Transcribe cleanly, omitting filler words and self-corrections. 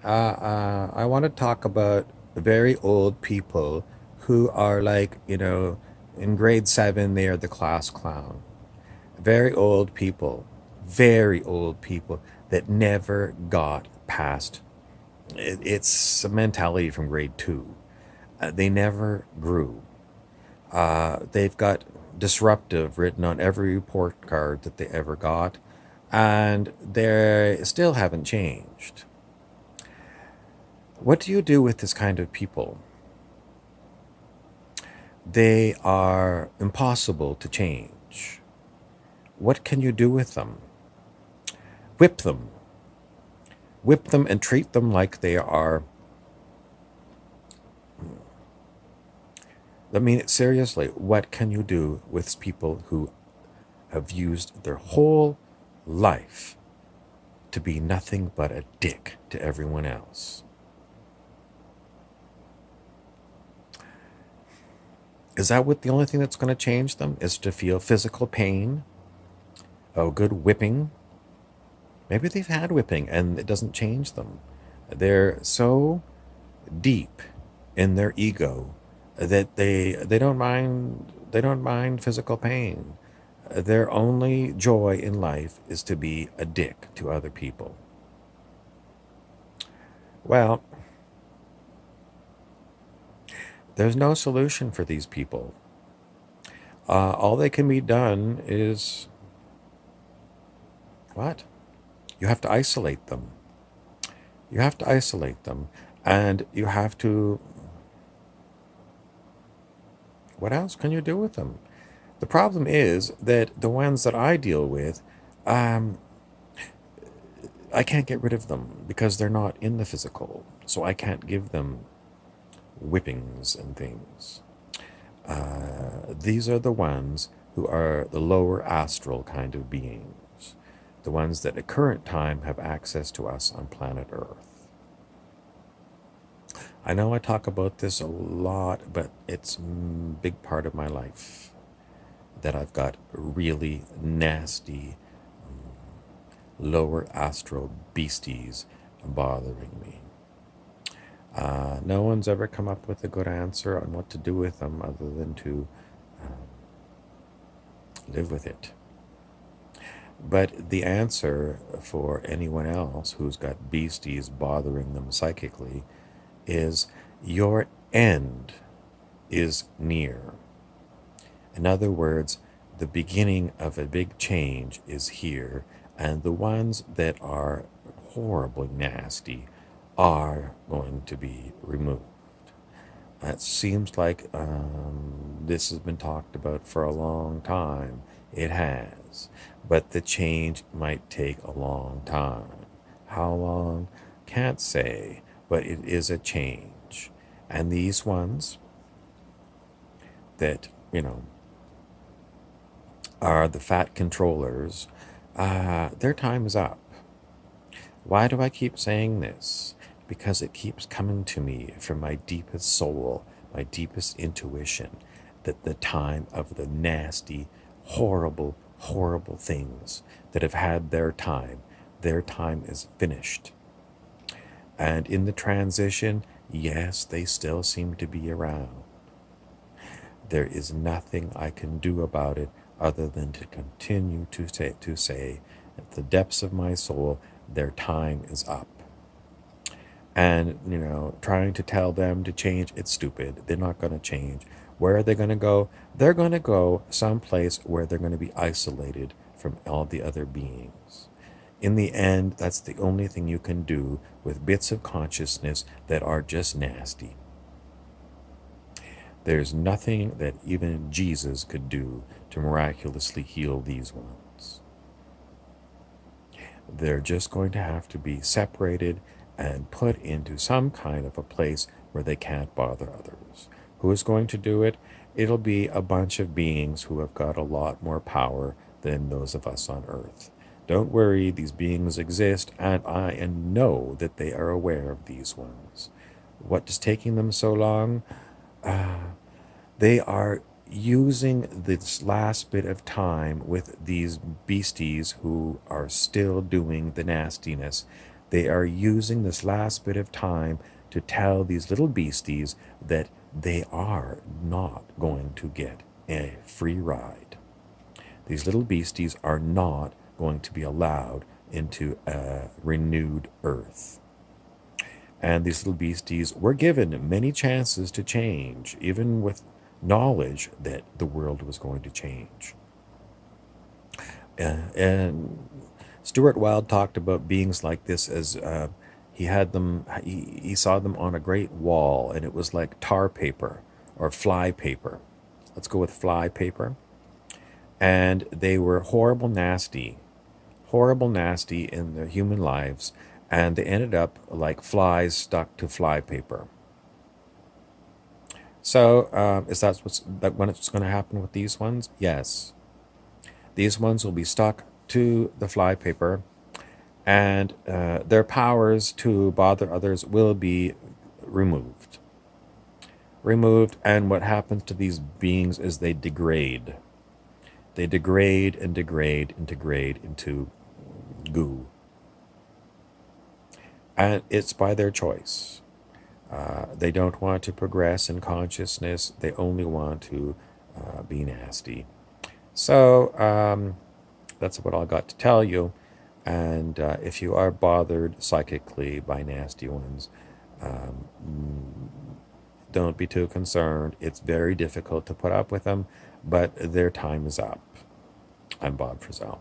I want to talk about very old people who are like, in grade seven, they are the class clown. Very old people that never got past. It's a mentality from grade two. They never grew. They've got disruptive written on every report card that they ever got, and they still haven't changed. What do you do with this kind of people? They are impossible to change. What can you do with them? Whip them. Whip them and treat them like they are. I mean, seriously, what can you do with people who have used their whole life to be nothing but a dick to everyone else? Is that what the only thing that's going to change them is to feel physical pain? Oh, good whipping? Maybe they've had whipping and it doesn't change them. They're so deep in their ego that they don't mind physical pain. Their only joy in life is to be a dick to other people. Well, there's no solution for these people. All that can be done is what? You have to isolate them. You have to isolate them. And you have to. What else can you do with them? The problem is that the ones that I deal with, um, I can't get rid of them because they're not in the physical. So I can't give them whippings and things. These are the ones who are the lower astral kind of beings, the ones that at current time have access to us on planet Earth. I know I talk about this a lot, but it's a big part of my life that I've got really nasty lower astral beasties bothering me. No one's ever come up with a good answer on what to do with them other than to live with it. But the answer for anyone else who's got beasties bothering them psychically is your end is near. In other words, the beginning of a big change is here, and the ones that are horribly nasty are going to be removed. It seems like this has been talked about for a long time. It has. But the change might take a long time. How long? Can't say, but it is a change. And these ones that, are the fat controllers, their time is up. Why do I keep saying this? Because it keeps coming to me from my deepest soul, my deepest intuition, that the time of the nasty, horrible, horrible things that have had their time is finished. And in the transition, yes, they still seem to be around. There is nothing I can do about it other than to continue to say at the depths of my soul, their time is up. And, trying to tell them to change, it's stupid. They're not going to change. Where are they going to go? They're going to go someplace where they're going to be isolated from all the other beings. In the end, that's the only thing you can do with bits of consciousness that are just nasty. There's nothing that even Jesus could do to miraculously heal these ones. They're just going to have to be separated and put into some kind of a place where they can't bother others. Who is going to do it? It'll be a bunch of beings who have got a lot more power than those of us on Earth. Don't worry, these beings exist, and I know that they are aware of these ones. What is taking them so long? They are using this last bit of time with these beasties who are still doing the nastiness. They are using this last bit of time to tell these little beasties that they are not going to get a free ride. These little beasties are not going to be allowed into a renewed earth. And these little beasties were given many chances to change, even with knowledge that the world was going to change. And Stuart Wilde talked about beings like this as he had them. He saw them on a great wall, and it was like tar paper or fly paper. Let's go with fly paper. And they were horrible, nasty in their human lives, and they ended up like flies stuck to fly paper. So, is that when it's going to happen with these ones? Yes. These ones will be stuck to the fly paper, and their powers to bother others will be removed. And what happens to these beings is they degrade. They degrade and degrade and degrade into goo. And it's by their choice. They don't want to progress in consciousness. They only want to be nasty. So that's what I got to tell you. And if you are bothered psychically by nasty ones, don't be too concerned. It's very difficult to put up with them, but their time is up. I'm Bob Frizzell.